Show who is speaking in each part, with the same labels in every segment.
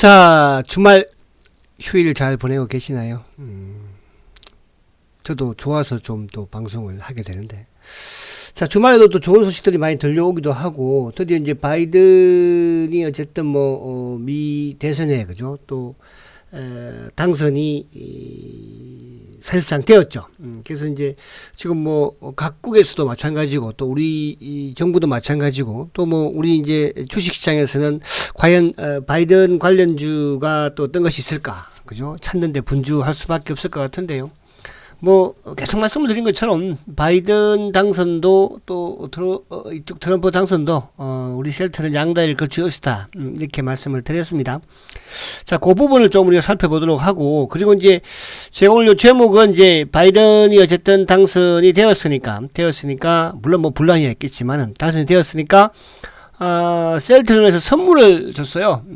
Speaker 1: 자, 주말 휴일 잘 보내고 계시나요? 저도 좋아서 좀 또 방송을 하게 되는데. 자, 주말에도 또 좋은 소식들이 많이 들려오기도 하고, 드디어 이제 바이든이 어쨌든 미 대선에, 그죠? 또, 당선이, 사실상 되었죠. 그래서 이제 지금 각국에서도 마찬가지고, 또 우리 이 정부도 마찬가지고, 또 우리 이제 주식시장에서는 과연, 바이든 관련주가 또 어떤 것이 있을까? 그죠? 찾는데 분주할 수밖에 없을 것 같은데요. 계속 말씀을 드린 것처럼, 바이든 당선도, 또, 이쪽 트럼프 당선도, 우리 셀트는 양다리를 거칠 것이다. 이렇게 말씀을 드렸습니다. 자, 그 부분을 좀 우리가 살펴보도록 하고, 그리고 이제, 제가 오늘 제목은 이제, 바이든이 어쨌든 당선이 되었으니까, 물론 분란이 있겠지만은, 당선이 되었으니까, 셀트론에서 선물을 줬어요.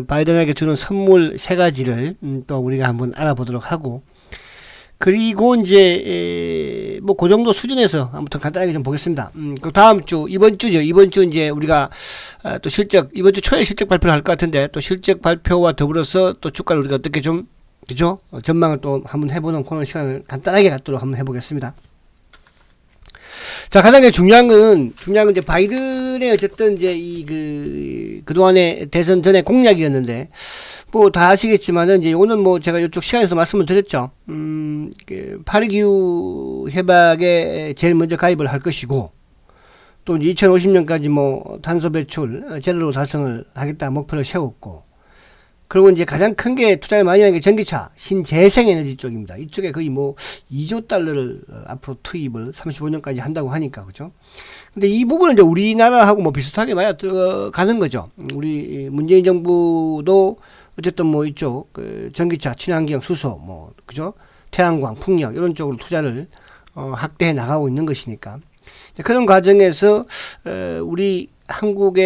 Speaker 1: 바이든에게 주는 선물 3가지를, 또 우리가 한번 알아보도록 하고, 그리고 이제 그 정도 수준에서 아무튼 간단하게 좀 보겠습니다. 그 다음 주 이번 주 이제 우리가 또 이번 주 초에 실적 발표를 할 것 같은데, 또 실적 발표와 더불어서 또 주가를 우리가 어떻게 좀 그죠? 전망을 또 한번 해보는 그런 시간을 간단하게 갖도록 한번 해보겠습니다. 자, 가장 중요한 건 이제 바이든의 어쨌든 이제 그동안의 대선 전에 공약이었는데, 다 아시겠지만은, 이제 오늘 제가 이쪽 시간에서 말씀을 드렸죠. 파리기후 협약에 제일 먼저 가입을 할 것이고, 또 이제 2050년까지 탄소 배출 제대로 달성을 하겠다 목표를 세웠고, 그리고 이제 가장 큰 게 투자를 많이 하는 게 전기차, 신재생에너지 쪽입니다. 이쪽에 거의 2조 달러를 앞으로 투입을 35년까지 한다고 하니까, 그죠? 근데 이 부분은 이제 우리나라하고 비슷하게 많이 들어가는 거죠. 우리 문재인 정부도 어쨌든 이쪽, 전기차, 친환경, 수소, 그죠? 태양광, 풍력, 이런 쪽으로 투자를, 확대해 나가고 있는 것이니까. 그런 과정에서,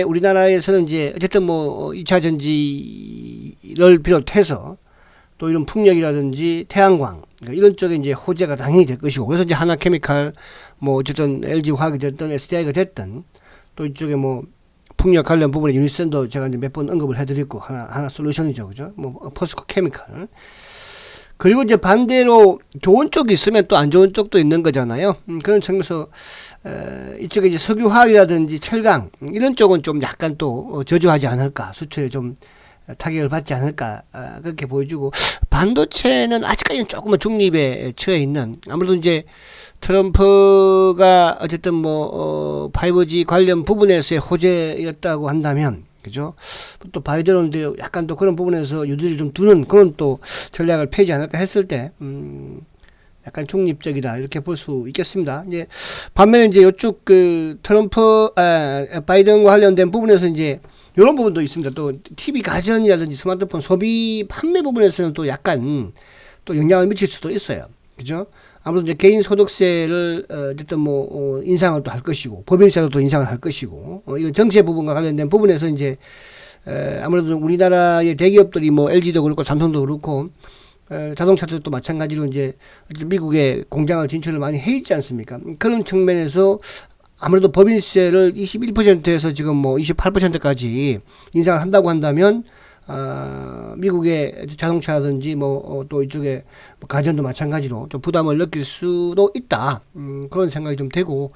Speaker 1: 우리나라에서는 이제 어쨌든 2차 전지를 비롯해서 또 이런 풍력이라든지 태양광 이런 쪽에 이제 호재가 당연히 될 것이고, 그래서 이제 하나케미칼 어쨌든 LG 화학이 됐든 SDI가 됐든 또 이쪽에 풍력 관련 부분에 유니선도 제가 이제 몇 번 언급을 해드렸고, 하나 솔루션이죠, 그죠? 포스코 케미칼. 그리고 이제 반대로 좋은 쪽이 있으면 또 안 좋은 쪽도 있는 거잖아요. 그런 측면에서 이쪽에 이제 석유화학이라든지 철강 이런 쪽은 좀 약간 또 저조하지 않을까, 수출에 좀 타격을 받지 않을까, 그렇게 보여주고, 반도체는 아직까지는 조금은 중립에 처해 있는, 아무래도 이제 트럼프가 어쨌든 5G 관련 부분에서의 호재였다고 한다면, 그죠? 또 바이든은 약간 또 그런 부분에서 유두리를 좀 두는 그런 또 전략을 펴지 않을까 했을 때, 약간 중립적이다, 이렇게 볼 수 있겠습니다. 이제 반면에 이제 이쪽 바이든과 관련된 부분에서 이제 이런 부분도 있습니다. 또 TV 가전이라든지 스마트폰 소비 판매 부분에서는 또 약간 또 영향을 미칠 수도 있어요. 그죠? 아무래도 이제 개인 소득세를 어쨌든 인상을 또 할 것이고, 법인세도 또 인상을 할 것이고, 이런 정세 부분과 관련된 부분에서 이제 아무래도 우리나라의 대기업들이 LG도 그렇고 삼성도 그렇고 자동차도 또 마찬가지로 이제 미국에 공장을 진출을 많이 해 있지 않습니까? 그런 측면에서 아무래도 법인세를 21%에서 지금 28%까지 인상을 한다고 한다면, 미국의 자동차라든지 또 이쪽에 가전도 마찬가지로 좀 부담을 느낄 수도 있다. 그런 생각이 좀 되고,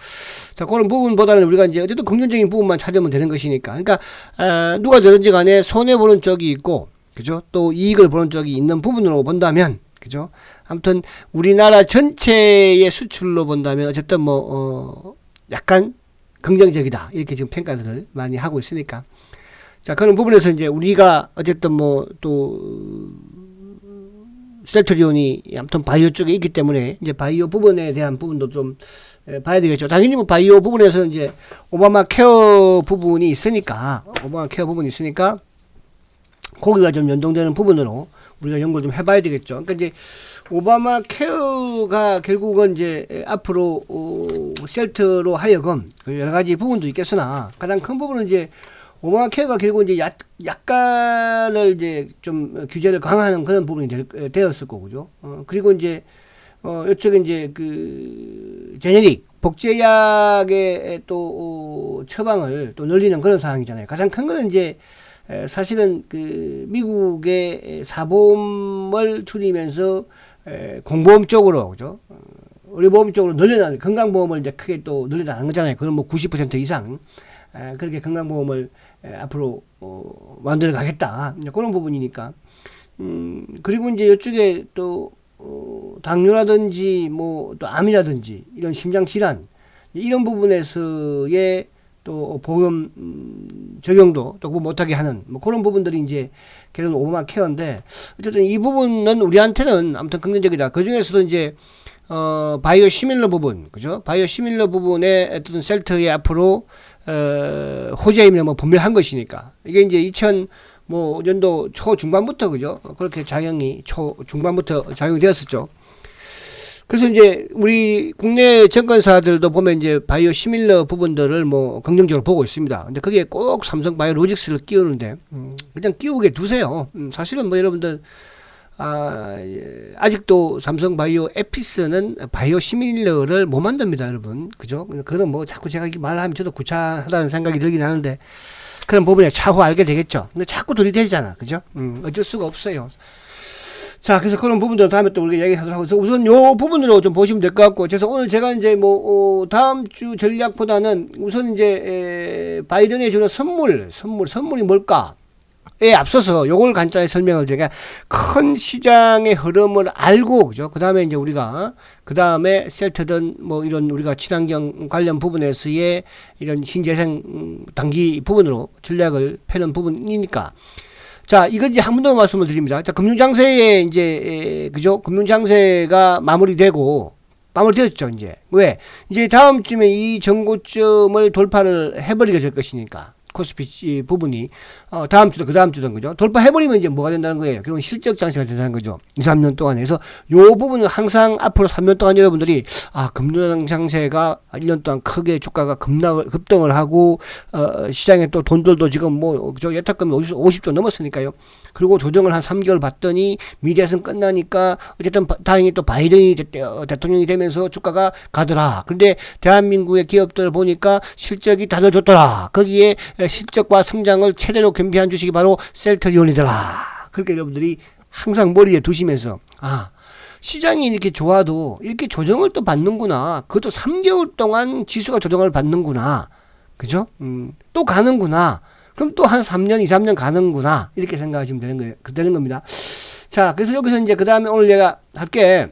Speaker 1: 자, 그런 부분보다는 우리가 이제 어쨌든 긍정적인 부분만 찾으면 되는 것이니까. 그러니까, 누가 되든지 간에 손해보는 쪽이 있고, 그죠? 또 이익을 보는 쪽이 있는 부분으로 본다면, 그죠? 아무튼 우리나라 전체의 수출로 본다면 어쨌든 약간 긍정적이다, 이렇게 지금 평가들을 많이 하고 있으니까. 자, 그런 부분에서 이제 우리가 어쨌든 또 셀트리온이 아무튼 바이오 쪽에 있기 때문에 이제 바이오 부분에 대한 부분도 좀 봐야 되겠죠. 당연히 바이오 부분에서 이제 오바마 케어 부분이 있으니까 거기가 좀 연동되는 부분으로 우리가 연구를 좀 해봐야 되겠죠. 그러니까 이제 오바마 케어가 결국은 이제 앞으로 셀트로 하여금 여러 가지 부분도 있겠으나, 가장 큰 부분은 이제 오바마 케어가 결국 이제 약간을 이제 좀 규제를 강화하는 그런 부분이 되었을 거고, 그죠? 그리고 이제 이쪽에 이제 제네릭 복제약의 또 처방을 또 늘리는 그런 상황이잖아요. 가장 큰 거는 이제 사실은 그 미국의 사보험을 줄이면서 공보험 쪽으로 그죠? 의료보험 쪽으로 늘려나는 건강보험을 이제 크게 또 늘려나는 거잖아요. 그건 뭐 90% 이상 그렇게 건강보험을 앞으로 만들어 가겠다. 그런 부분이니까. 그리고 이제 이쪽에 또 당뇨라든지 뭐 또 암이라든지 이런 심장 질환 이런 부분에서의 또 보험 적용도 또 그거 못하게 하는 뭐 그런 부분들이 이제 결국 오바마 케어인데 어쨌든 이 부분은 우리한테는 아무튼 긍정적이다. 그 중에서도 이제 바이오 시밀러 부분, 그죠? 바이오 시밀러 부분에 어떤 셀트의 앞으로 호재임이 뭐 분명한 것이니까 이게 이제 2000년도 초중반부터 그죠? 그렇게 초중반부터 작용이 되었었죠. 그래서 이제 우리 국내 증권사들도 보면 이제 바이오 시밀러 부분들을 뭐 긍정적으로 보고 있습니다. 근데 그게 꼭 삼성 바이오로직스를 끼우는데 그냥 끼우게 두세요. 사실은 뭐 여러분들 아직도 삼성 바이오 에피스는 바이오 시밀러를 못 만듭니다, 여러분. 그죠? 그런 뭐 자꾸 제가 이렇게 말하면 저도 구차하다는 생각이 들긴 하는데 그런 부분에 차후 알게 되겠죠. 근데 자꾸 들이대잖아, 그죠? 어쩔 수가 없어요. 자, 그래서 그런 부분들 다음에 또 우리가 얘기하도록 하고, 우선 요 부분으로 좀 보시면 될 것 같고, 그래서 오늘 제가 이제 뭐, 다음 주 전략보다는 우선 이제, 바이든이 주는 선물이 뭘까? 에 앞서서 요걸 간단히 설명을 드리니까 큰 시장의 흐름을 알고, 그죠? 그 다음에 이제 우리가, 그 다음에 셀트든 뭐 이런 우리가 친환경 관련 부분에서의 이런 신재생 단기 부분으로 전략을 펴는 부분이니까. 자, 이건 이제 한 번 더 말씀을 드립니다. 자, 금융장세에 이제, 그죠? 금융장세가 마무리되었죠, 이제. 왜? 이제 다음 주에 이 전고점을 돌파를 해버리게 될 것이니까. 코스피 부분이, 다음 주든 그 다음 주든, 그죠? 돌파해버리면 이제 뭐가 된다는 거예요? 그러면 실적 장세가 된다는 거죠. 2, 3년 동안에. 그래서 요 부분은 항상 앞으로 3년 동안 여러분들이, 금융 장세가 1년 동안 크게 주가가 급등을 하고, 시장에 또 돈들도 지금 뭐, 그죠? 예탁금이 50조 넘었으니까요. 그리고 조정을 한 3개월 봤더니 미대선 끝나니까 어쨌든 다행히 또 바이든이 대통령이 되면서 주가가 가더라. 근데 대한민국의 기업들 보니까 실적이 다들 좋더라. 거기에 실적과 성장을 최대로 겸비한 주식이 바로 셀트리온이더라. 그렇게 여러분들이 항상 머리에 두시면서 시장이 이렇게 좋아도 이렇게 조정을 또 받는구나. 그것도 3개월 동안 지수가 조정을 받는구나. 그죠? 또 가는구나. 그럼 또 한 3년, 2, 3년 가는구나. 이렇게 생각하시면 되는 겁니다. 자, 그래서 여기서 이제 그 다음에 오늘 내가 할게.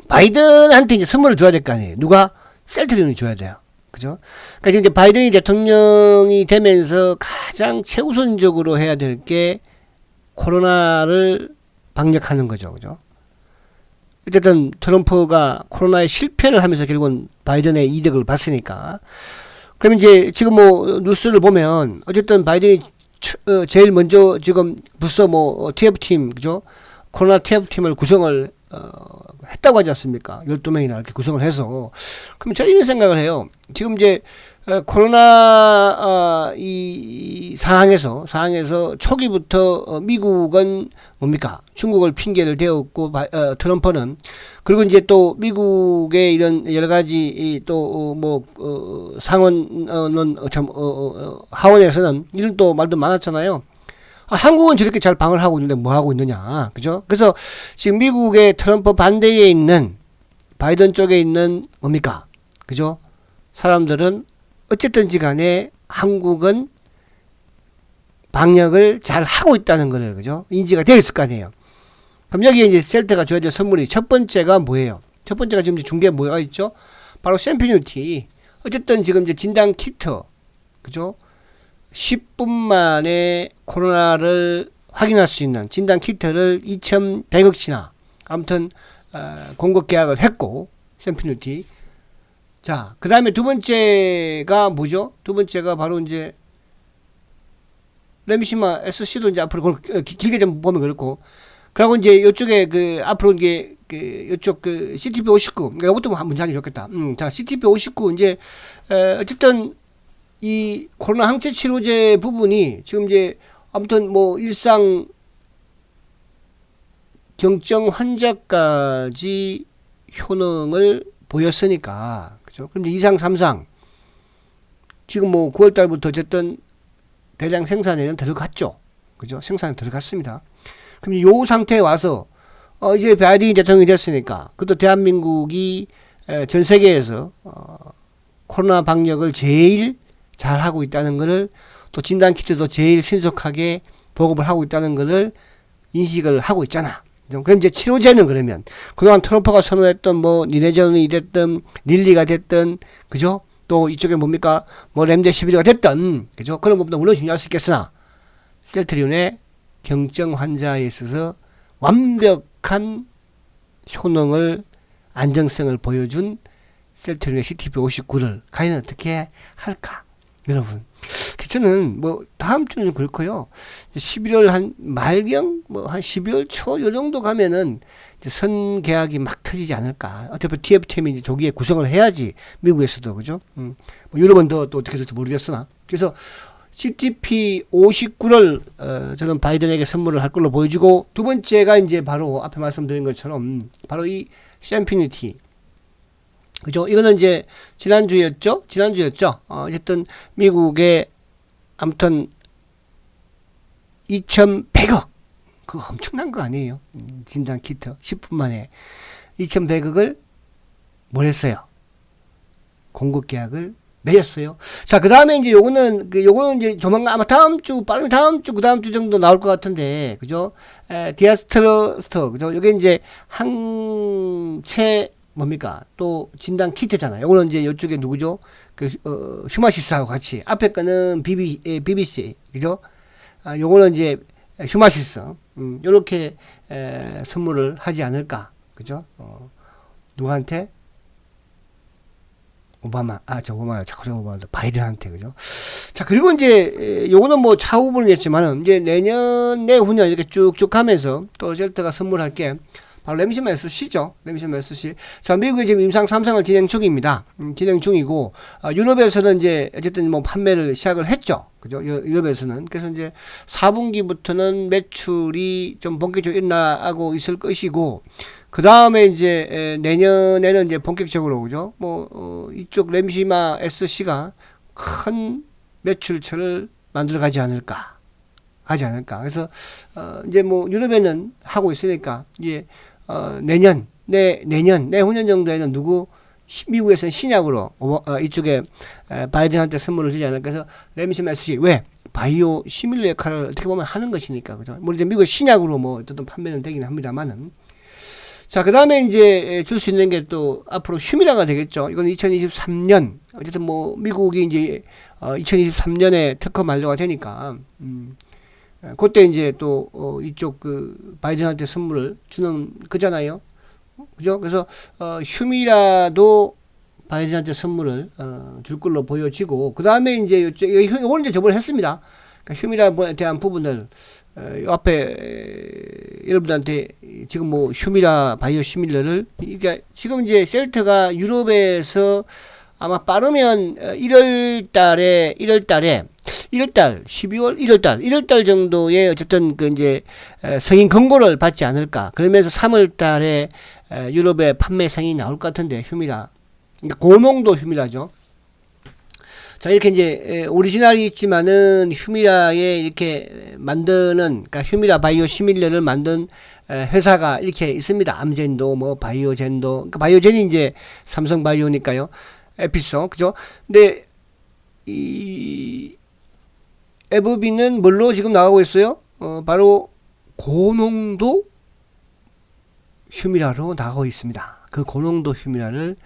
Speaker 1: 바이든한테 이제 선물을 줘야 될 거 아니에요. 누가? 셀트리온이 줘야 돼요. 그죠? 그러니까 이제 바이든이 대통령이 되면서 가장 최우선적으로 해야 될 게 코로나를 방역하는 거죠. 그죠? 어쨌든 트럼프가 코로나에 실패를 하면서 결국은 바이든의 이득을 봤으니까. 그럼 이제 지금 뭐 뉴스를 보면 어쨌든 바이든이 제일 먼저 지금 벌써 뭐 TF팀, 그죠? 코로나 TF팀을 구성을 했다고 하지 않습니까? 12명이나 이렇게 구성을 해서. 그럼 저는 이런 생각을 해요. 지금 이제 코로나 이 상황에서 초기부터 미국은 뭡니까? 중국을 핑계를 대었고 트럼프는 그리고 이제 또 미국의 이런 여러 가지 또 뭐 상원은 하원에서는 이런 또 말도 많았잖아요. 한국은 저렇게 잘 방을 하고 있는데 뭐 하고 있느냐, 그죠? 그래서 지금 미국의 트럼프 반대에 있는 바이든 쪽에 있는 뭡니까, 그죠? 사람들은 어쨌든지 간에 한국은 방역을 잘 하고 있다는 거를, 그죠? 인지가 되어 있을 거 아니에요. 그럼 여기에 이제 셀트가 줘야 될 선물이 첫 번째가 뭐예요? 첫 번째가 지금 중계에 뭐가 있죠? 바로 샘피뉴티. 어쨌든 지금 이제 진단 키트, 그죠? 10분 만에 코로나를 확인할 수 있는 진단 키트를 2,100억치나 아무튼 공급 계약을 했고 샘피뉴티. 자, 그 다음에 두 번째가 뭐죠? 두 번째가 바로 이제 레미시마 SC도 이제 앞으로 길게 좀 보면 그렇고, 그리고 이제 이쪽에 그 앞으로 이게 이쪽 그 CTP59, 그러니까 이것도 한 문장이 좋겠다. 자, CTP59 이제 어쨌든 이 코로나 항체 치료제 부분이 지금 이제 아무튼 뭐 일상 경증 환자까지 효능을 보였으니까, 그죠? 그럼 이제 2상 3상 지금 뭐 9월 달부터 어쨌든 대량 생산에는 들어갔죠. 그죠? 생산에 들어갔습니다. 그럼 요 상태에 와서 이제 바이든이 대통령이 됐으니까 그것도 대한민국이 전 세계에서 코로나 방역을 제일 잘하고 있다는 것을 또 진단키트도 제일 신속하게 보급을 하고 있다는 것을 인식을 하고 있잖아. 그럼 이제 치료제는 그러면 그동안 트럼프가 선호했던 뭐 니네전이 됐든 릴리가 됐든 그죠? 또 이쪽에 뭡니까 뭐 렘데시비르가 됐든 그죠? 그런 것보다 물론 중요할 수 있겠으나 셀트리온의 경증 환자에 있어서 완벽한 효능을 안정성을 보여준 셀트리온의 CTP59를 과연 어떻게 할까? 여러분, 저는 뭐 다음 주는 그렇고요. 11월 한 말경, 뭐 한 12월 초 요 정도 가면은 이제 선 계약이 막 터지지 않을까. 어차피 TFTM이 이제 조기에 구성을 해야지 미국에서도 그죠. 뭐 유럽은 또 어떻게 될지 모르겠으나. 그래서 CTP59를 저는 바이든에게 선물을 할 걸로 보여지고 두 번째가 이제 바로 앞에 말씀드린 것처럼 바로 이 샘피니티. 그죠? 이거는 이제 지난주였죠? 어쨌든 미국의 아무튼 2,100억 그거 엄청난 거 아니에요? 진단 키트 10분 만에 2,100억을 뭘 했어요? 공급 계약을 맺었어요. 자, 그 다음에 이제 요거는 이제 조만간 아마 다음 주, 빠르면 다음 주, 그 다음 주 정도 나올 것 같은데, 그죠? 디아스트러스터, 그죠? 요게 이제 항체 뭡니까? 또 진단 키트잖아요. 요거는 이제 이쪽에 누구죠? 휴마시스하고 같이. 앞에 거는 BBC, 그죠? 요거는 이제 휴마시스. 요렇게 선물을 하지 않을까. 그죠? 누구한테? 오바마, 바이든한테, 그죠? 자, 그리고 이제, 요거는 뭐 차후 부분이겠지만은, 이제 내년, 내후년 이렇게 쭉쭉 가면서 또 셀트가 선물할 게, 바로 램시마 SC죠. 램시마 SC. 자, 미국에 지금 임상 3상을 진행 중입니다. 진행 중이고, 유럽에서는 이제, 어쨌든 뭐 판매를 시작을 했죠. 그죠? 유럽에서는. 그래서 이제 4분기부터는 매출이 좀 본격적으로 일어나고 있을 것이고, 그 다음에 이제 내년에는 이제 본격적으로 그죠? 뭐 이쪽 램시마 SC가 큰 매출처를 만들어 가지 않을까. 그래서 이제 뭐 유럽에는 하고 있으니까 이제 내년, 내후년 정도에는 미국에서는 신약으로 이쪽에 바이든한테 선물을 주지 않을까 해서 램시마 SC 왜? 바이오 시밀러 역할을 어떻게 보면 하는 것이니까 그죠? 물론 이제 미국 신약으로 뭐 어떤 판매는 되긴 합니다만은. 자, 그 다음에 이제 줄 수 있는 게 또 앞으로 휴미라가 되겠죠. 이건 2023년. 어쨌든 뭐 미국이 이제 2023년에 특허 만료가 되니까 그때 이제 또 이쪽 바이든한테 선물을 주는 거잖아요. 그죠? 그래서 휴미라도 바이든한테 선물을 줄 걸로 보여지고 그 다음에 이제 요거는 이제 저번에 했습니다. 그러니까 휴미라에 대한 부분을 앞에 여러분들한테 지금 뭐 휴미라 바이오 시밀러를 그러니까 지금 이제 셀트가 유럽에서 아마 빠르면 1월 1월 정도에 어쨌든 이제 승인 권고를 받지 않을까. 그러면서 3월 달에 유럽에 판매 승인이 나올 것 같은데 휴미라. 그러니까 고농도 휴미라죠. 자, 이렇게 이제 오리지널이 있지만은 휴미라에 이렇게 만드는 그러니까 휴미라 바이오 시밀러를 만든 회사가 이렇게 있습니다. 암젠도 뭐 바이오젠도 그러니까 바이오젠이 이제 삼성 바이오니까요. 에피소 그죠? 근데 이 에버비는 뭘로 지금 나가고 있어요? 바로 고농도 휴미라로 나가고 있습니다. 그 고농도 휴미라를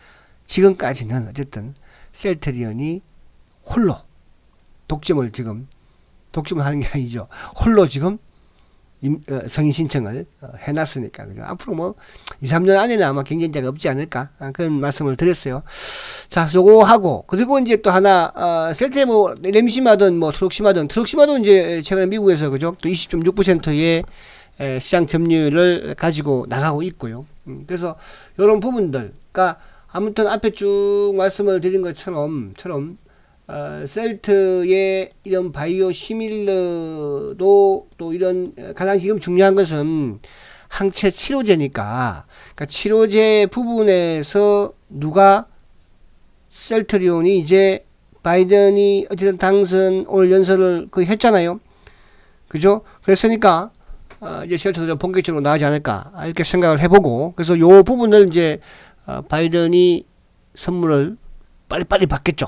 Speaker 1: 지금까지는 어쨌든 셀트리온이 홀로 독점을 하는 게 아니죠. 홀로 지금 승인 신청을 해놨으니까 그죠. 앞으로 뭐 2-3년 안에는 아마 경쟁자가 없지 않을까 그런 말씀을 드렸어요. 자, 요거 하고 그리고 이제 또 하나 셀트에 뭐 램시마든 뭐 트럭시마도 이제 최근에 미국에서 그죠 또 20.6%의 시장 점유율을 가지고 나가고 있고요. 그래서 이런 부분들 그러니까 아무튼 앞에 쭉 말씀을 드린 것처럼 셀트의 이런 바이오 시밀러도 또 이런 가장 지금 중요한 것은 항체 치료제니까 그러니까 치료제 부분에서 누가 셀트리온이 이제 바이든이 어쨌든 당선 오늘 연설을 거의 했잖아요. 그죠? 그랬으니까 이제 쉘터도 좀 본격적으로 나가지 않을까 이렇게 생각을 해보고, 그래서 요 부분을 이제 바이든이 선물을 빨리빨리 받겠죠.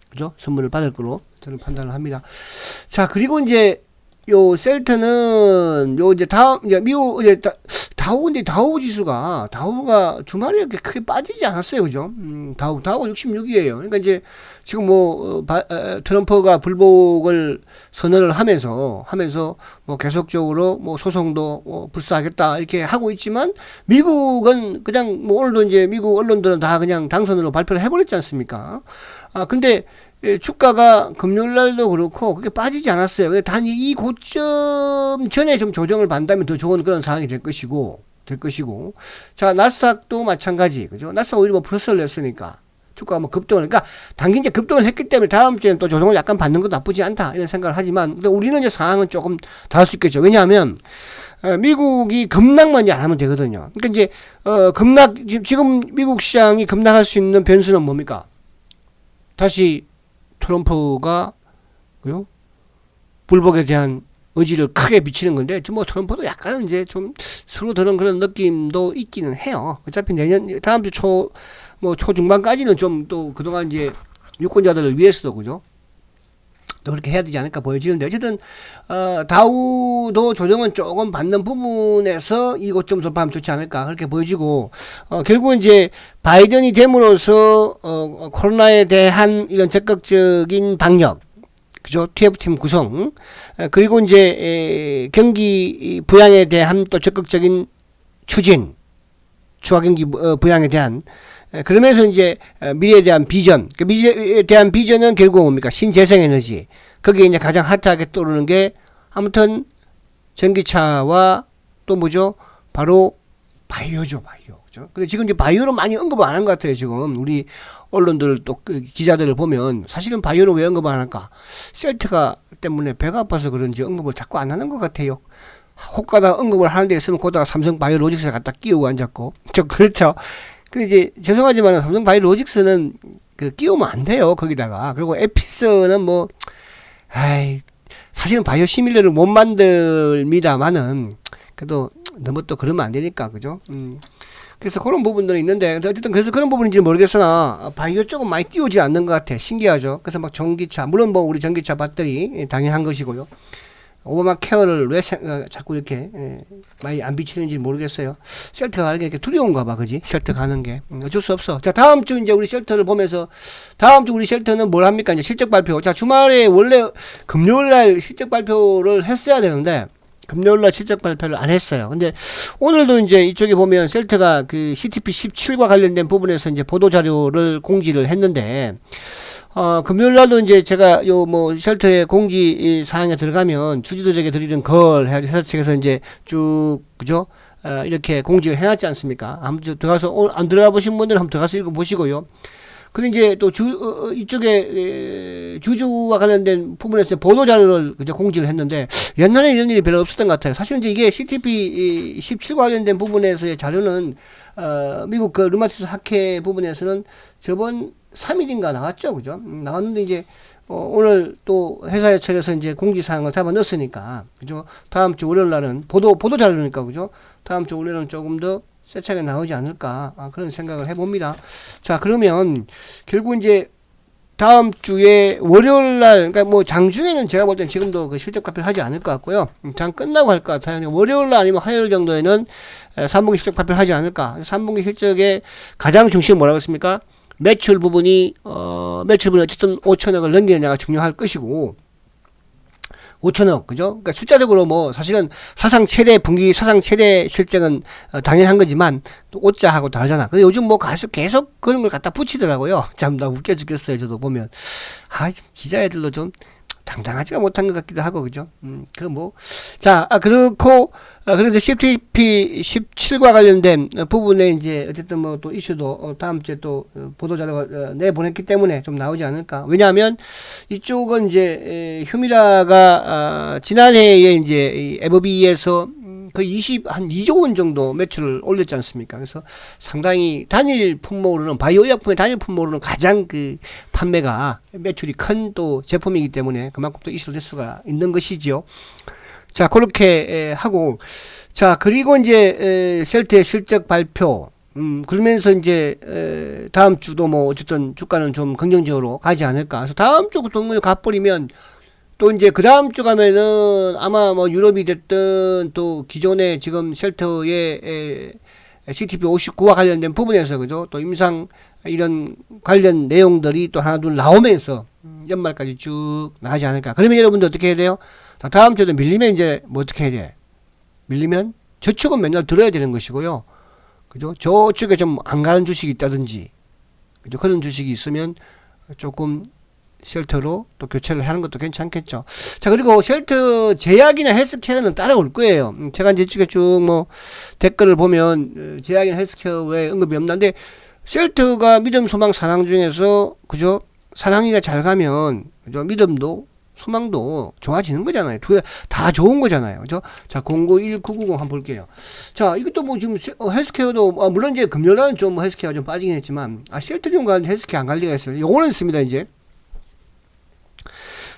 Speaker 1: 그죠? 선물을 받을 거로 저는 판단을 합니다. 자, 그리고 이제 요 셀트는 요 이제 다음 이제 미국 이제 다우 지수가 다우가 주말에 이렇게 크게 빠지지 않았어요. 그죠? 다우가 66이에요. 그러니까 이제 지금 뭐 트럼프가 불복을 선언을 하면서 뭐 계속적으로 뭐 소송도 뭐 불사하겠다 이렇게 하고 있지만, 미국은 그냥 뭐 오늘도 이제 미국 언론들은 다 그냥 당선으로 발표를 해버렸지 않습니까? 근데 주가가 금요일 날도 그렇고 그게 빠지지 않았어요. 단 이 고점 전에 좀 조정을 받는다면 더 좋은 그런 상황이 될 것이고. 자, 나스닥도 마찬가지. 그죠? 나스닥 오히려 뭐 플러스를 냈으니까. 주가가 뭐 급등을, 그러니까 당긴 이제 급등을 했기 때문에 다음 주에는 또 조정을 약간 받는 것도 나쁘지 않다 이런 생각을 하지만, 근데 우리는 이제 상황은 조금 다를 수 있겠죠. 왜냐하면 미국이 급락만 이제 안 하면 되거든요. 그러니까 이제 급락, 지금 미국 시장이 급락할 수 있는 변수는 뭡니까? 다시 트럼프가 그요? 불복에 대한 의지를 크게 비치는 건데, 뭐 트럼프도 약간은 이제 좀 수로드는 그런 느낌도 있기는 해요. 어차피 내년 다음 주 초중반까지는 좀 또 그동안 이제 유권자들을 위해서도 그죠? 또 그렇게 해야 되지 않을까 보여지는데, 어쨌든 다우도 조정은 조금 받는 부분에서 이곳 좀 돌파하면 좋지 않을까 그렇게 보여지고, 결국은 이제 바이든이 됨으로써 코로나에 대한 이런 적극적인 방역, 그죠? TF팀 구성, 그리고 이제 경기 부양에 대한 또 적극적인 추진, 추가경기 부양에 대한, 그러면서 이제 미래에 대한 비전, 그 미래에 대한 비전은 결국 뭡니까? 신재생에너지. 거기에 이제 가장 핫하게 떠오르는 게 아무튼 전기차와 또 뭐죠? 바로 바이오죠, 바이오. 그죠? 근데 지금 이제 바이오를 많이 언급을 안 한 것 같아요. 지금 우리 언론들 또 그 기자들을 보면 사실은 바이오를 왜 언급 안 할까? 셀트가 때문에 배가 아파서 그런지 언급을 자꾸 안 하는 것 같아요. 혹가다 언급을 하는 데 있으면 거기다가 삼성 바이오로직스를 갖다 끼우고 앉았고, 그렇죠. 그 이제 죄송하지만 삼성 바이오로직스는 그 끼우면 안 돼요. 거기다가. 그리고 에피스는 뭐 사실은 바이오 시밀러를 못 만듭니다만은 그래도 너무 또 그러면 안 되니까, 그죠? 그래서 그런 부분들이 있는데, 어쨌든 그래서 그런 부분인지 모르겠으나 바이오 쪽은 많이 띄우지 않는 것 같아. 신기하죠. 그래서 막 전기차, 물론 뭐 우리 전기차 배터리 당연한 것이고요. 오바마 케어를 왜 자꾸 이렇게 많이 안 비치는지 모르겠어요. 쉘터 가는 게 이렇게 두려운가 봐, 그지? 쉘터 가는 게. 어쩔 수 없어. 자, 다음 주 이제 우리 쉘터를 보면서, 다음 주 우리 쉘터는 뭘 합니까? 이제 실적 발표. 자, 주말에 원래 금요일 날 실적 발표를 했어야 되는데, 금요일 날 실적 발표를 안 했어요. 근데 오늘도 이제 이쪽에 보면 셀트가 그 CTP 17과 관련된 부분에서 이제 보도 자료를 공지를 했는데, 금요일 날도 이제 제가 요 뭐 쉘터의 공지 사항에 들어가면 주주들에게 드리는 걸 회사 측에서 이제 쭉 그죠? 이렇게 공지를 해놨지 않습니까? 한번 들어가서 안 들어가 보신 분들은 한번 들어가서 읽어 보시고요. 근데 이제 또 이쪽에 주주와 관련된 부분에서 보도 자료를 그저 공지를 했는데, 옛날에 이런 일이 별로 없었던 것 같아요. 사실 이제 이게 CTP 17과 관련된 부분에서의 자료는 미국 그 르마티스 학회 부분에서는 저번 3일인가 나왔죠, 그죠? 나왔는데 이제 오늘 또 회사에 측에서 이제 공지사항을 잡아 넣었으니까, 그죠? 다음 주 월요일 날은 보도 자료니까, 그죠? 다음 주 월요일은 조금 더 세차게 나오지 않을까 그런 생각을 해봅니다. 자, 그러면 결국 이제 다음 주에 월요일 날, 그러니까 뭐 장중에는 제가 볼 땐 지금도 그 실적 발표를 하지 않을 것 같고요. 장 끝나고 할 것 같아요. 월요일 날 아니면 화요일 정도에는 3분기 실적 발표를 하지 않을까. 3분기 실적의 가장 중심은 뭐라고 했습니까? 매출 부분이 어쨌든 5천억을 넘기느냐가 중요할 것이고, 5천억, 그죠? 그러니까 숫자적으로 뭐 사실은 사상 최대 실적은 당연한 거지만 또 5자하고 다르잖아. 근데 요즘 뭐 계속 그런 걸 갖다 붙이더라고요. 참 나 웃겨 죽겠어요. 저도 보면 기자애들도 좀 당당하지가 못한 것 같기도 하고, 그죠? 자, 그렇고, 그래서 CTP 17과 관련된 부분에 이제 어쨌든 뭐 또 이슈도 다음 주에 또 보도자료가 내보냈기 때문에 좀 나오지 않을까. 왜냐하면 이쪽은 이제 휴미라가 지난해에 이제 FB에서 거의 한 2조 원 정도 매출을 올렸지 않습니까? 그래서 상당히 단일 품목으로는, 바이오 의약품의 단일 품목으로는 가장 그 판매가 매출이 큰 또 제품이기 때문에 그만큼 또 이슈될 수가 있는 것이지요. 자, 그렇게 하고, 자, 그리고 이제 셀트의 실적 발표, 그러면서 이제 다음 주도 뭐 어쨌든 주가는 좀 긍정적으로 가지 않을까. 그래서 다음 주부터 가버리면 또 이제 그 다음 주 가면은 아마 뭐 유럽이 됐든 또 기존에 지금 쉘터의 CTP 59와 관련된 부분에서 그죠, 또 임상 이런 관련 내용들이 또 하나 둘 나오면서 연말까지 쭉 나가지 않을까. 그러면 여러분들 어떻게 해야 돼요? 다음 주에도 밀리면 이제 뭐 어떻게 해야 돼? 밀리면 저축은 맨날 들어야 되는 것이고요. 그죠? 저쪽에 좀 안 가는 주식이 있다든지, 그죠? 그런 주식이 있으면 조금 쉘터로 또 교체를 하는 것도 괜찮겠죠. 자, 그리고 쉘터 제약이나 헬스케어는 따라올 거예요. 제가 이제 이쪽에 쭉 뭐 댓글을 보면 제약이나 헬스케어 왜 언급이 없는데, 쉘터가 믿음, 소망, 사랑 중에서 그죠? 사랑이가 잘 가면 그죠? 믿음도 소망도 좋아지는 거잖아요. 두 개 다 좋은 거잖아요. 그죠? 자, 091990 한번 볼게요. 자, 이것도 뭐 지금 헬스케어도 물론 이제 금요일은 좀 헬스케어가 좀 빠지긴 했지만, 셀트리온과 헬스케어 안 갈 리가 있어요. 요거는 있습니다. 이제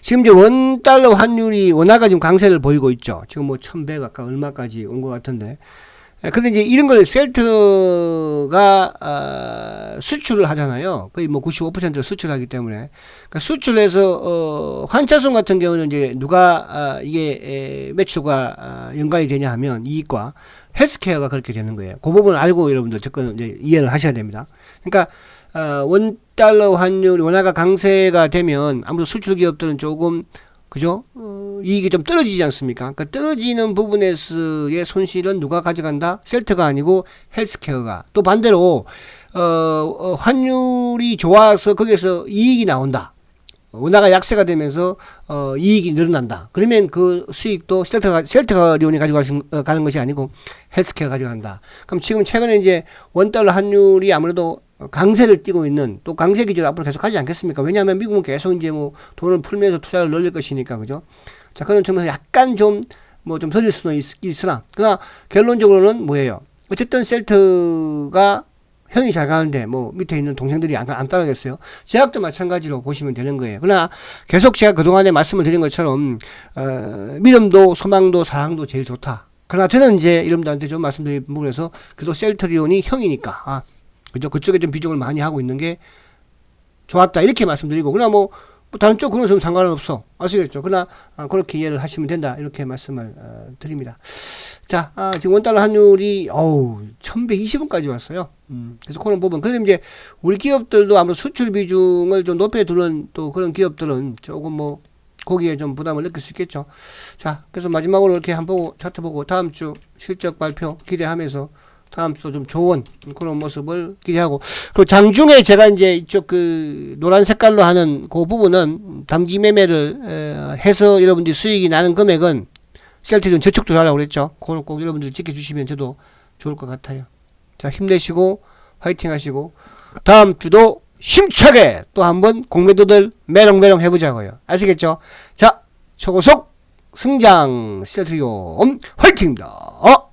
Speaker 1: 지금 이제 원달러 환율이 원화가 지금 강세를 보이고 있죠. 지금 뭐 1100 아까 얼마까지 온 것 같은데. 근데 이제 이런 걸 셀트가 수출을 하잖아요. 거의 뭐 95%를 수출하기 때문에. 그러니까 수출해서 환차손 같은 경우는 이제 누가 이게 매출과 연관이 되냐 하면 이익과 헬스케어가 그렇게 되는 거예요. 그 부분 알고 여러분들 접근 이제 이해를 하셔야 됩니다. 그러니까 원달러 환율 원화가 강세가 되면 아무래도 수출 기업들은 조금 그죠? 이익이 좀 떨어지지 않습니까? 그러니까 떨어지는 부분에서의 손실은 누가 가져간다? 셀트가 아니고 헬스케어가. 또 반대로 환율이 좋아서 거기서 이익이 나온다. 원화가 약세가 되면서 이익이 늘어난다. 그러면 그 수익도 셀트가 리온이 가는 것이 아니고 헬스케어가 가져간다. 그럼 지금 최근에 이제 원달러 환율이 아무래도 강세를 띠고 있는, 또 강세 기조를 앞으로 계속 하지 않겠습니까? 왜냐하면 미국은 계속 이제 뭐 돈을 풀면서 투자를 늘릴 것이니까, 그죠? 자, 그런 점에서 약간 좀 뭐 좀 더딜 수는 있으나, 그러나 결론적으로는 뭐예요? 어쨌든 셀트가 형이 잘 가는데 뭐 밑에 있는 동생들이 안 따라가겠어요? 제약도 마찬가지로 보시면 되는 거예요. 그러나 계속 제가 그동안에 말씀을 드린 것처럼 믿음도 소망도 사랑도 제일 좋다. 그러나 저는 이제 여러분들한테 좀 말씀드린 부분에서 그래도 셀트리온이 형이니까 그죠? 그쪽에 좀 비중을 많이 하고 있는 게 좋았다. 이렇게 말씀드리고, 그러나 뭐 다른 쪽 그런 점 상관은 없어. 아시겠죠? 그러나 그렇게 이해를 하시면 된다. 이렇게 말씀을 드립니다. 자, 지금 원달러 환율이 1120원까지 왔어요. 그래서 그런 부분. 그런데 이제 우리 기업들도 아무래도 수출 비중을 좀 높여두는 또 그런 기업들은 조금 뭐 거기에 좀 부담을 느낄 수 있겠죠. 자, 그래서 마지막으로 이렇게 한번 보고 차트 보고 다음 주 실적 발표 기대하면서 다음 주도 좀 좋은 그런 모습을 기대하고, 그리고 장중에 제가 이제 이쪽 그 노란 색깔로 하는 그 부분은 단기 매매를 해서 여러분들이 수익이 나는 금액은 셀트리온 저축도 하라고 그랬죠. 그걸 꼭 여러분들이 지켜주시면 저도 좋을 것 같아요. 자, 힘내시고 화이팅 하시고 다음 주도 힘차게 또 한번 공매도들 메롱메롱 해보자고요. 아시겠죠? 자, 초고속 승장 셀트리온 화이팅입니다.